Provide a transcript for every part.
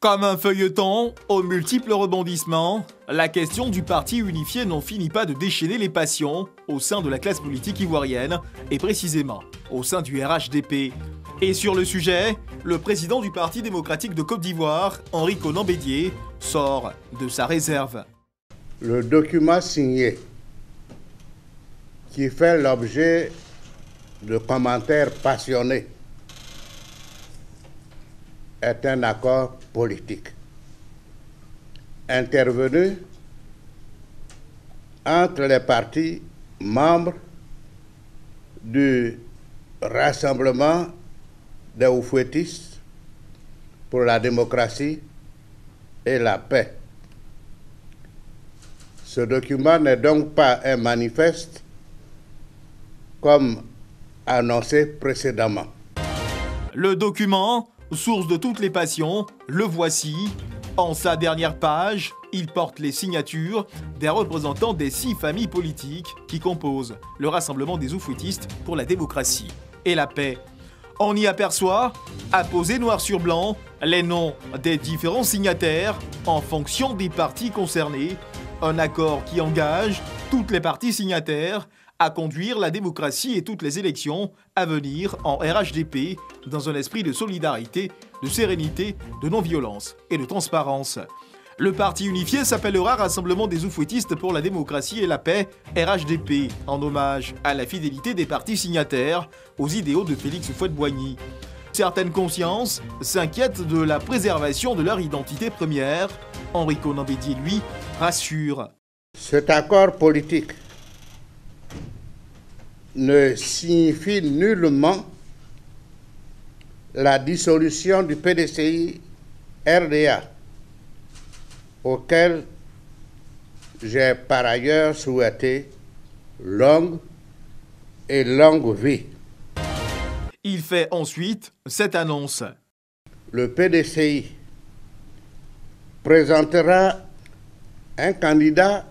Comme un feuilleton, aux multiples rebondissements, la question du parti unifié n'en finit pas de déchaîner les passions au sein de la classe politique ivoirienne, et précisément au sein du RHDP. Et sur le sujet, le président du Parti démocratique de Côte d'Ivoire, Henri Konan Bédié, sort de sa réserve. Le document signé, qui fait l'objet de commentaires passionnés, est un accord politique intervenu entre les partis membres du Rassemblement des Oufouettistes pour la démocratie et la paix. Ce document n'est donc pas un manifeste comme annoncé précédemment. Le document, source de toutes les passions, le voici. En sa dernière page, il porte les signatures des représentants des 6 familles politiques qui composent le Rassemblement des Oufouettistes pour la démocratie et la paix. On y aperçoit, apposés noir sur blanc, les noms des différents signataires en fonction des partis concernés. Un accord qui engage toutes les parties signataires à conduire la démocratie et toutes les élections à venir en RHDP dans un esprit de solidarité, de sérénité, de non-violence et de transparence. Le parti unifié s'appellera Rassemblement des Oufouettistes pour la démocratie et la paix, RHDP, en hommage à la fidélité des partis signataires aux idéaux de Félix Houphouët-Boigny. Certaines consciences s'inquiètent de la préservation de leur identité première. Henri Konan Bédié, lui, rassure. Cet accord politique ne signifie nullement la dissolution du PDCI RDA, auquel j'ai par ailleurs souhaité longue vie. Il fait ensuite cette annonce. Le PDCI présentera un candidat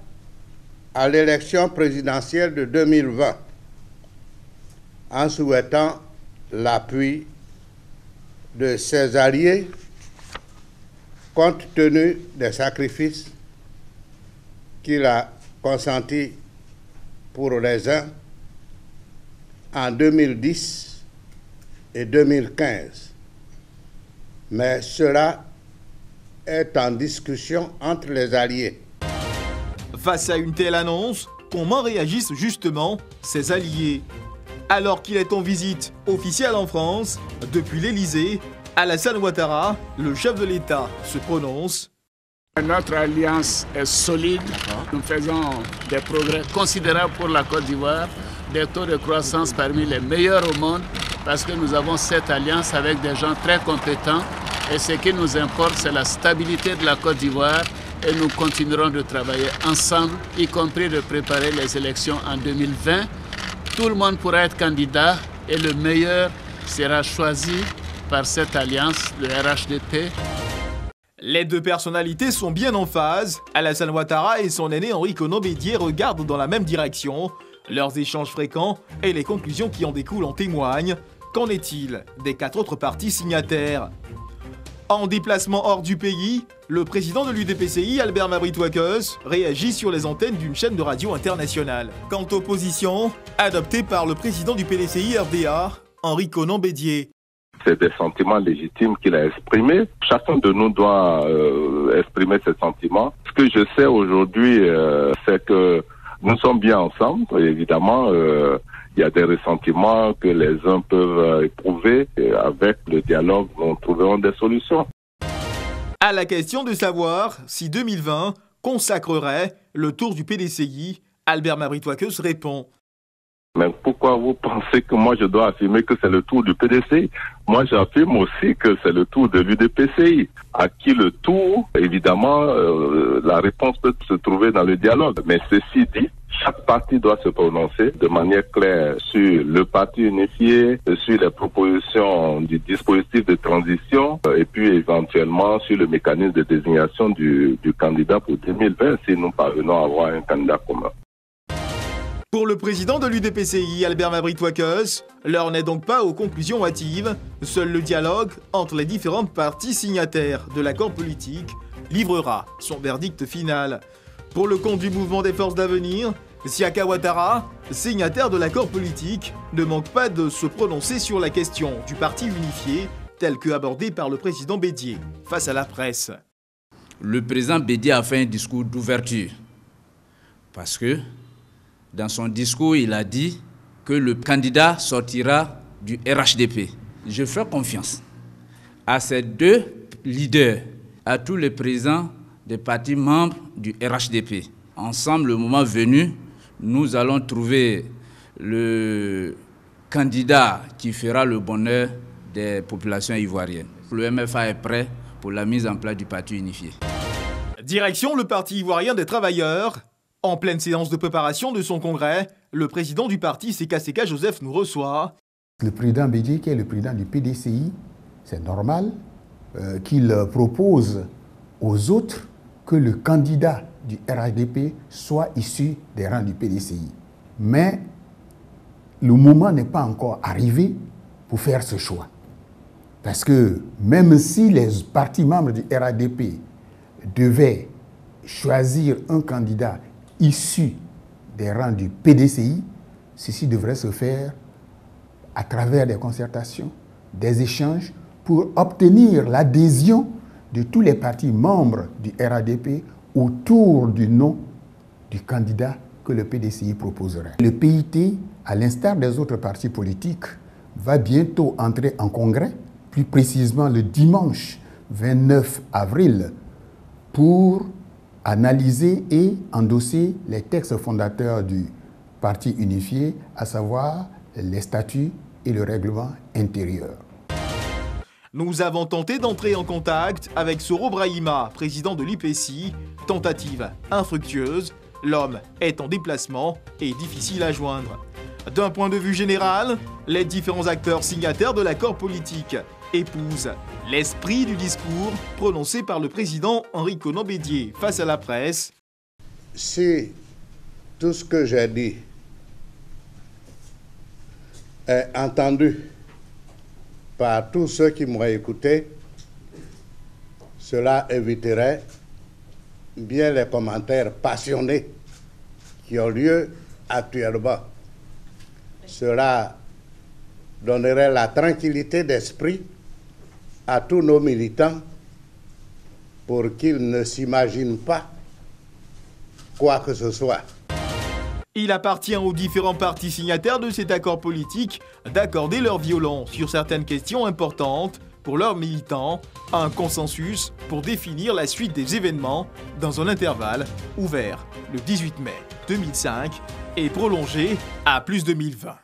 à l'élection présidentielle de 2020 en souhaitant l'appui de ses alliés compte tenu des sacrifices qu'il a consentis pour les uns en 2010 et 2015. Mais cela est en discussion entre les alliés. Face à une telle annonce, comment réagissent justement ses alliés? Alors qu'il est en visite officielle en France, depuis l'Élysée, Alassane Ouattara, le chef de l'État, se prononce. Notre alliance est solide. Nous faisons des progrès considérables pour la Côte d'Ivoire, des taux de croissance parmi les meilleurs au monde, parce que nous avons cette alliance avec des gens très compétents. Et ce qui nous importe, c'est la stabilité de la Côte d'Ivoire. Et nous continuerons de travailler ensemble, y compris de préparer les élections en 2020. Tout le monde pourra être candidat et le meilleur sera choisi par cette alliance, le RHDP. Les deux personnalités sont bien en phase. Alassane Ouattara et son aîné Henri Konan Bédié regardent dans la même direction. Leurs échanges fréquents et les conclusions qui en découlent en témoignent. Qu'en est-il des 4 autres partis signataires? En déplacement hors du pays, le président de l'UDPCI, Albert Mabry-Touakos, réagit sur les antennes d'une chaîne de radio internationale. Quant aux positions adoptées par le président du PDCI RDA, Henri Konan Bédié. C'est des sentiments légitimes qu'il a exprimés. Chacun de nous doit exprimer ses sentiments. Ce que je sais aujourd'hui, c'est que nous sommes bien ensemble. Évidemment, il y a des ressentiments que les uns peuvent éprouver. Et avec le dialogue, nous trouverons des solutions. À la question de savoir si 2020 consacrerait le tour du PDCI, Albert Mabry-Touakos répond. Mais pourquoi vous pensez que moi je dois affirmer que c'est le tour du PDCI? Moi j'affirme aussi que c'est le tour de l'UDPCI. À qui le tour? Évidemment, la réponse peut se trouver dans le dialogue. Mais ceci dit, chaque parti doit se prononcer de manière claire sur le parti unifié, sur les propositions du dispositif de transition et puis éventuellement sur le mécanisme de désignation du candidat pour 2020 si nous parvenons à avoir un candidat commun. Pour le président de l'UDPCI, Albert Mabry-Touakos, l'heure n'est donc pas aux conclusions hâtives. Seul le dialogue entre les différentes parties signataires de l'accord politique livrera son verdict final. Pour le compte du mouvement des forces d'avenir, Siaka Ouattara, signataire de l'accord politique, ne manque pas de se prononcer sur la question du parti unifié, tel que abordé par le président Bédié face à la presse. Le président Bédié a fait un discours d'ouverture parce que dans son discours, il a dit que le candidat sortira du RHDP. Je fais confiance à ces deux leaders, à tous les présidents des partis membres du RHDP. Ensemble, le moment venu, nous allons trouver le candidat qui fera le bonheur des populations ivoiriennes. Le MFA est prêt pour la mise en place du parti unifié. Direction le Parti ivoirien des travailleurs. En pleine séance de préparation de son congrès, le président du parti, Seka Joseph, nous reçoit. Le président Bédié, qui est le président du PDCI, c'est normal qu'il propose aux autres que le candidat du RHDP soit issu des rangs du PDCI. Mais le moment n'est pas encore arrivé pour faire ce choix. Parce que même si les partis membres du RHDP devaient choisir un candidat issu des rangs du PDCI, ceci devrait se faire à travers des concertations, des échanges pour obtenir l'adhésion de tous les partis membres du RHDP autour du nom du candidat que le PDCI proposerait. Le PIT, à l'instar des autres partis politiques, va bientôt entrer en congrès, plus précisément le dimanche 29 avril, pour analyser et endosser les textes fondateurs du parti unifié, à savoir les statuts et le règlement intérieur. Nous avons tenté d'entrer en contact avec Soro Brahima, président de l'IPECI. Tentative infructueuse, l'homme est en déplacement et difficile à joindre. D'un point de vue général, les différents acteurs signataires de l'accord politique épousent l'esprit du discours prononcé par le président Henri Konan Bédié face à la presse. Si tout ce que j'ai dit est entendu par tous ceux qui m'ont écouté, cela éviterait bien les commentaires passionnés qui ont lieu actuellement. Cela donnerait la tranquillité d'esprit à tous nos militants pour qu'ils ne s'imaginent pas quoi que ce soit. Il appartient aux différents partis signataires de cet accord politique d'accorder leur violon sur certaines questions importantes pour leurs militants, un consensus pour définir la suite des événements dans un intervalle ouvert le 18 mai 2005 et prolongé à plus 2020.